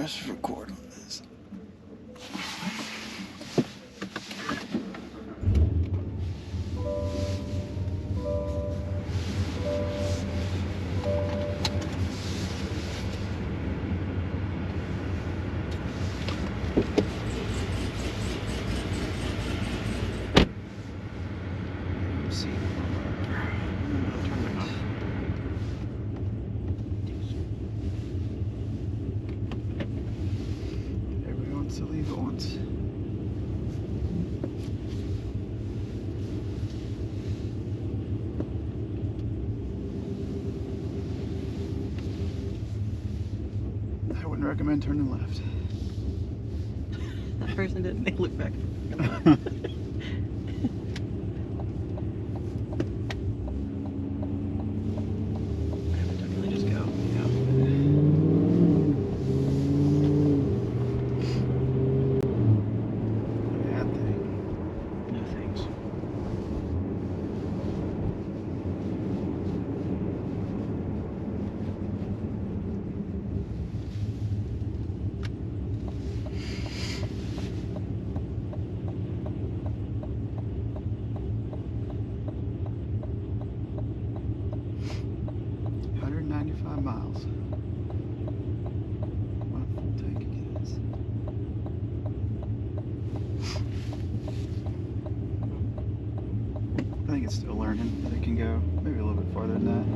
press record on this. To leave it once. I wouldn't recommend turning left. That person didn't make look back. Definitely just go. Miles. What a full tank it is. I think it's still learning that it can go maybe a little bit farther than that.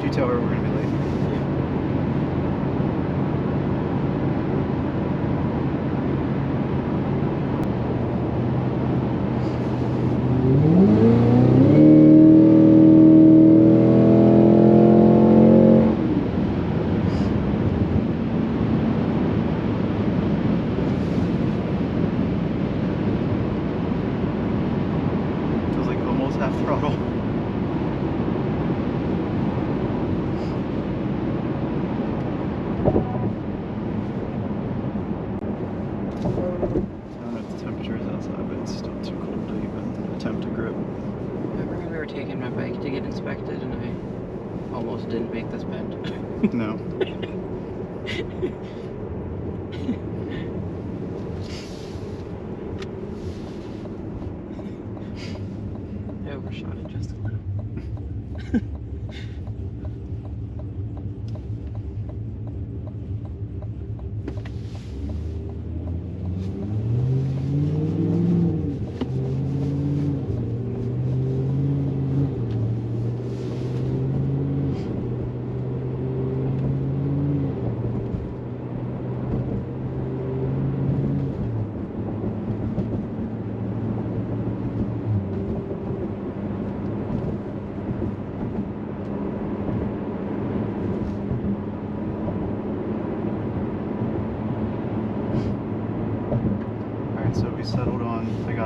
Tell her we're going to be late. Feels like almost half throttle. Taking my bike to get inspected and I almost didn't make this bend. No. I overshot it just a little.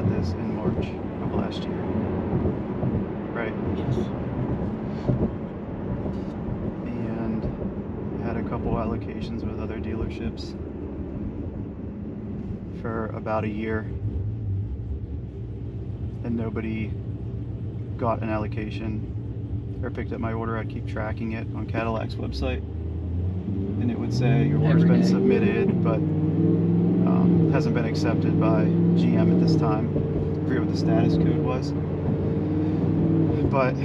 got this in March of last year, right? Yes. And had a couple allocations with other dealerships for about a year, and nobody got an allocation or picked up my order. I'd keep tracking it on Cadillac's website, and it would say your order's been submitted, but hasn't been accepted by GM at this time. I forget what the status code was, but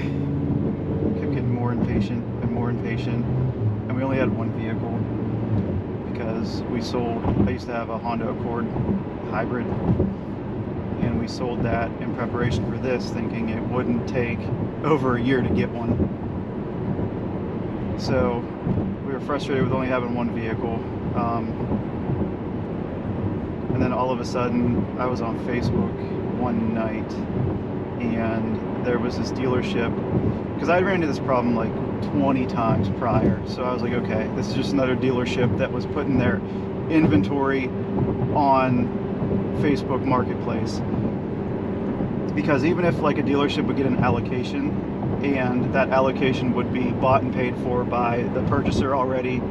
kept getting more impatient and more impatient, and we only had one vehicle because we sold, I used to have a Honda Accord hybrid, and we sold that in preparation for this, thinking it wouldn't take over a year to get one. So we were frustrated with only having one vehicle. And then all of a sudden I was on Facebook one night, and there was this dealership, because I ran into this problem like 20 times prior. So I was like, okay, this is just another dealership that was putting their inventory on Facebook Marketplace. Because even if like a dealership would get an allocation, and that allocation would be bought and paid for by the purchaser already,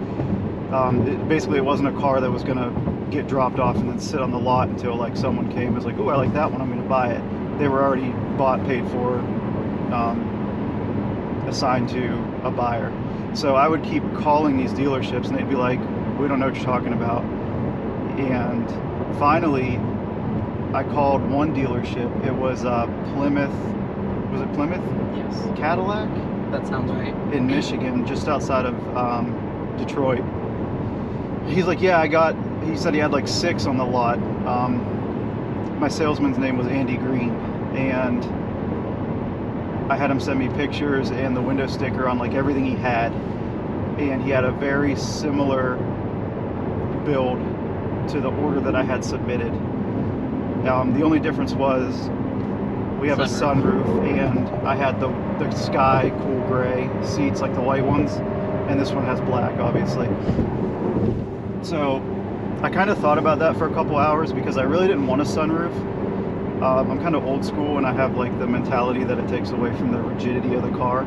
basically it wasn't a car that was going to get dropped off and then sit on the lot until like someone came and was like, oh, I like that one, I'm going to buy it. They were already bought, paid for, assigned to a buyer. So I would keep calling these dealerships, and they'd be like, we don't know what you're talking about. And finally I called one dealership. It was Plymouth. Was it Plymouth? Yes. Cadillac? That sounds right. In Michigan, just outside of Detroit. He's like, yeah, he said he had like 6 on the lot. My salesman's name was Andy Green, and I had him send me pictures and the window sticker on like everything he had, and he had a very similar build to the order that I had submitted. The only difference was we have a sunroof, and I had the sky cool gray seats like the white ones, and this one has black, obviously. So I kind of thought about that for a couple hours because I really didn't want a sunroof. I'm kind of old school, and I have like the mentality that it takes away from the rigidity of the car.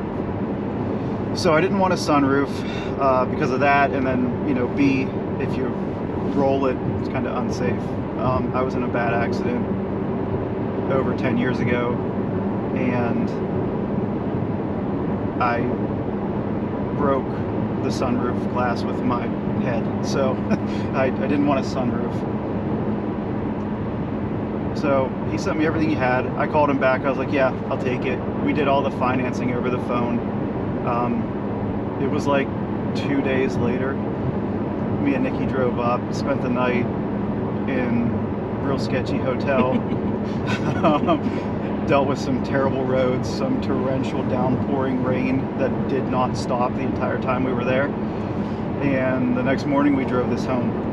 So I didn't want a sunroof because of that, and then, you know, B, if you roll it, it's kind of unsafe. I was in a bad accident over 10 years ago, and I broke the sunroof glass with my head, so I didn't want a sunroof. So he sent me everything he had. I called him back. I was like, yeah, I'll take it. We did all the financing over the phone. It was like 2 days later. Me and Nikki drove up, spent the night in a real sketchy hotel. Dealt with some terrible roads, some torrential downpouring rain that did not stop the entire time we were there. And the next morning we drove this home.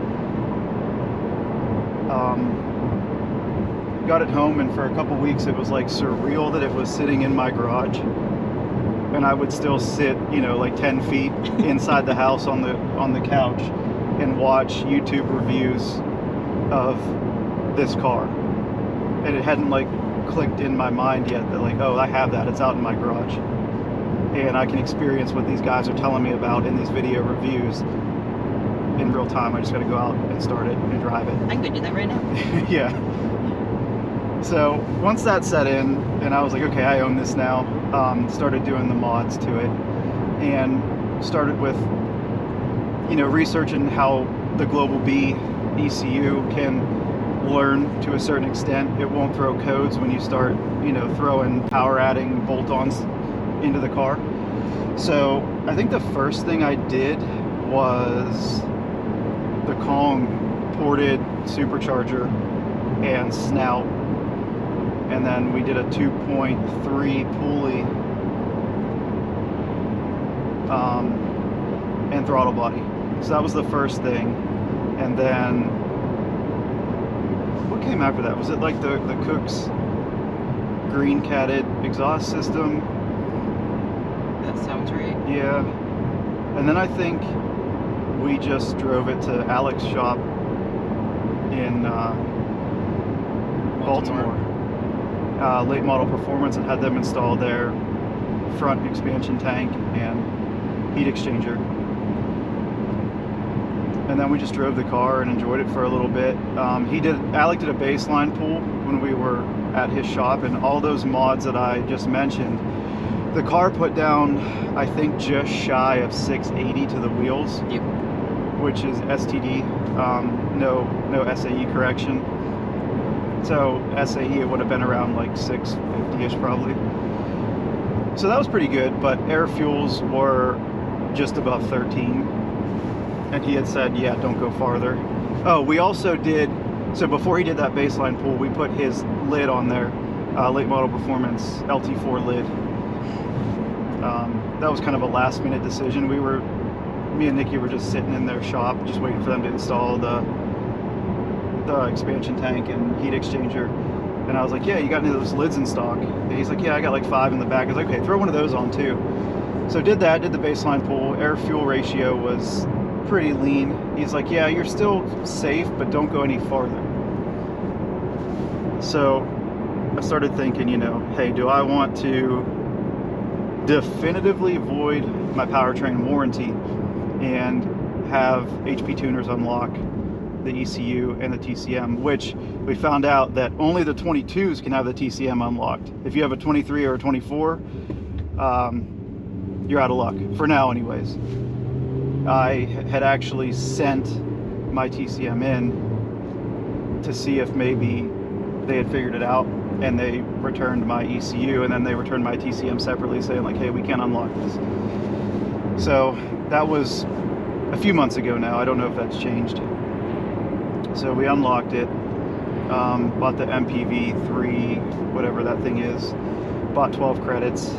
Got it home, and for a couple weeks it was like surreal that it was sitting in my garage, and I would still sit, you know, like 10 feet inside the house on the couch and watch YouTube reviews of this car, and it hadn't like clicked in my mind yet that like, oh, I have that, it's out in my garage, and I can experience what these guys are telling me about in these video reviews in real time. I just got to go out and start it and drive it. I can go do that right now. Yeah. So once that set in, and I was like, okay, I own this now, started doing the mods to it, and started with, you know, researching how the Global B ECU can learn to a certain extent. It won't throw codes when you start, you know, throwing power adding bolt-ons into the car. So I think the first thing I did was the Kong ported supercharger and snout, and then we did a 2.3 pulley and throttle body. So that was the first thing. And then what came after that? Was it like the Cook's green catted exhaust system? That sounds right. Yeah. And then I think we just drove it to Alex's shop in Baltimore. late model performance and had them install their front expansion tank and heat exchanger. And then we just drove the car and enjoyed it for a little bit. Alec did a baseline pull when we were at his shop, and all those mods that I just mentioned, the car put down, I think, just shy of 680 to the wheels. Yep. Which is STD, no SAE correction. So SAE, it would have been around like 650-ish probably. So that was pretty good, but air fuels were just above 13. And he had said, yeah, don't go farther. Oh, we also did, so before he did that baseline pull, we put his lid on there, late model performance LT4 lid. That was kind of a last minute decision. Me and Nikki were just sitting in their shop, just waiting for them to install the expansion tank and heat exchanger. And I was like, yeah, you got any of those lids in stock? And he's like, yeah, I got like 5 in the back. I was like, okay, throw one of those on too. So did that, did the baseline pull. Air fuel ratio was pretty lean. He's like, yeah, you're still safe, but don't go any farther. So I started thinking, you know, hey, do I want to definitively void my powertrain warranty and have HP tuners unlock the ECU and the TCM, which we found out that only the 22s can have the TCM unlocked. If you have a 23 or a 24, you're out of luck, for now anyways. I had actually sent my TCM in to see if maybe they had figured it out, and they returned my ECU, and then they returned my TCM separately saying like, hey, we can't unlock this. So that was a few months ago now. I don't know if that's changed. So we unlocked it, bought the MPV3, whatever that thing is, bought 12 credits.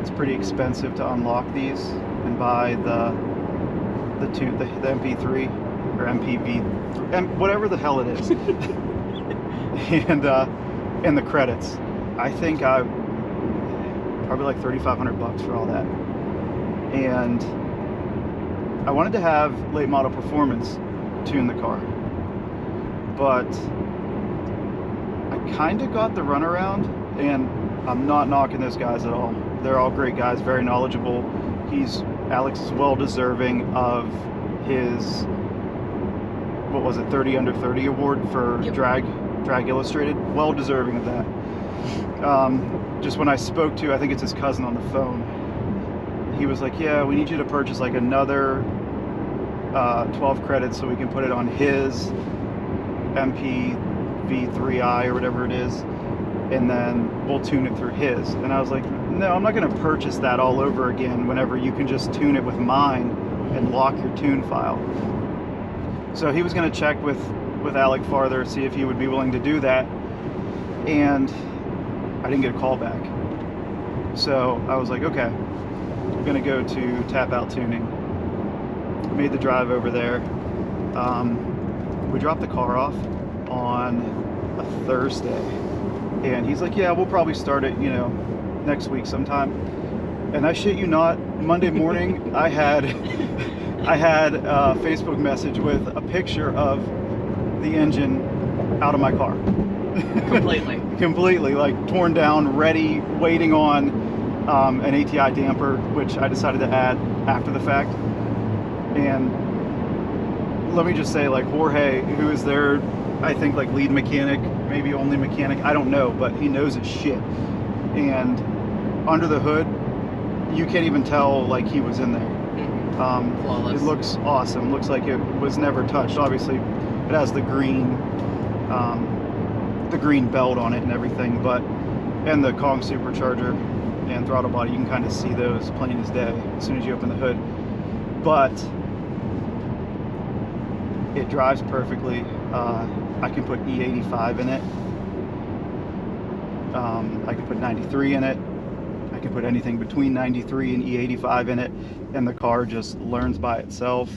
It's pretty expensive to unlock these and buy the MP3 or MPV, whatever the hell it is. and the credits. I think I probably like $3,500 for all that. And I wanted to have late model performance tune the car, but I kind of got the runaround, and I'm not knocking those guys at all. They're all great guys, very knowledgeable. Alex is well deserving of his, what was it, 30 under 30 award for Yep. Drag Illustrated. Well deserving of that. Just when I spoke to, I think it's his cousin on the phone, he was like, yeah, we need you to purchase like another 12 credits so we can put it on his MPV3i or whatever it is, and then we'll tune it through his. And I was like, no, I'm not going to purchase that all over again whenever you can just tune it with mine and lock your tune file. So he was going to check with Alec farther, see if he would be willing to do that, and I didn't get a call back. So I was like, okay, I'm going to go to Tap Out Tuning. Made the drive over there. We dropped the car off on a Thursday, and he's like, yeah, we'll probably start it, you know, next week sometime. And I shit you not, Monday morning I had a Facebook message with a picture of the engine out of my car. Completely, like torn down, ready, waiting on an ATI damper, which I decided to add after the fact. And let me just say, like, Jorge, who is their, I think, like, lead mechanic, maybe only mechanic, I don't know, but he knows his shit. And under the hood, you can't even tell, like, he was in there. Flawless. It looks awesome. Looks like it was never touched. Obviously, it has the green belt on it and everything, and the Kong supercharger and throttle body, you can kind of see those plain as day as soon as you open the hood. But it drives perfectly. I can put E85 in it. I can put 93 in it. I can put anything between 93 and E85 in it, and the car just learns by itself.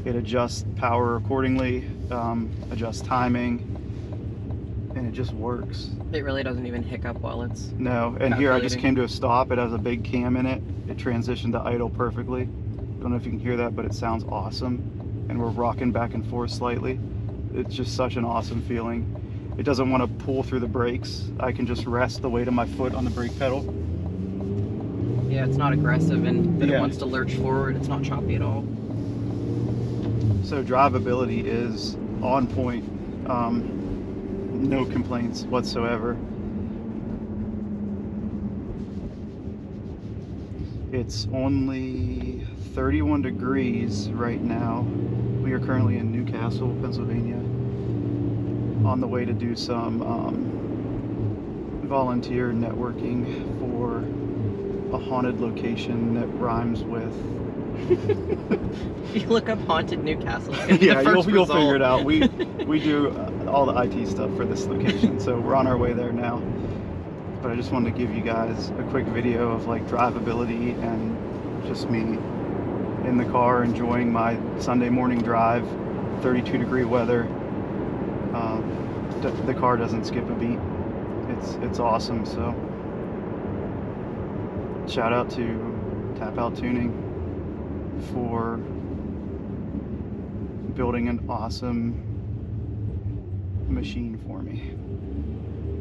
It adjusts power accordingly, adjusts timing, and it just works. It really doesn't even hiccup while it's No, and here I just calculating. came to a stop. It has a big cam in it. It transitioned to idle perfectly. Don't know if you can hear that, but it sounds awesome. And we're rocking back and forth slightly. It's just such an awesome feeling. it doesn't want to pull through the brakes. I can just rest the weight of my foot on the brake pedal. Yeah, it's not aggressive, and that Yeah. it wants to lurch forward. It's not choppy at all. So drivability is on point. No complaints whatsoever. It's only 31 degrees right now. We are currently in Newcastle, Pennsylvania, on the way to do some volunteer networking for a haunted location that rhymes with. If you look up haunted Newcastle, it's gonna be Yeah, the first you'll figure it result. out. We do all the IT stuff for this location, so we're on our way there now. But I just wanted to give you guys a quick video of like drivability and just me in the car enjoying my Sunday morning drive. 32-degree weather. The car doesn't skip a beat. It's awesome. So shout out to Tap Out Tuning for building an awesome machine for me.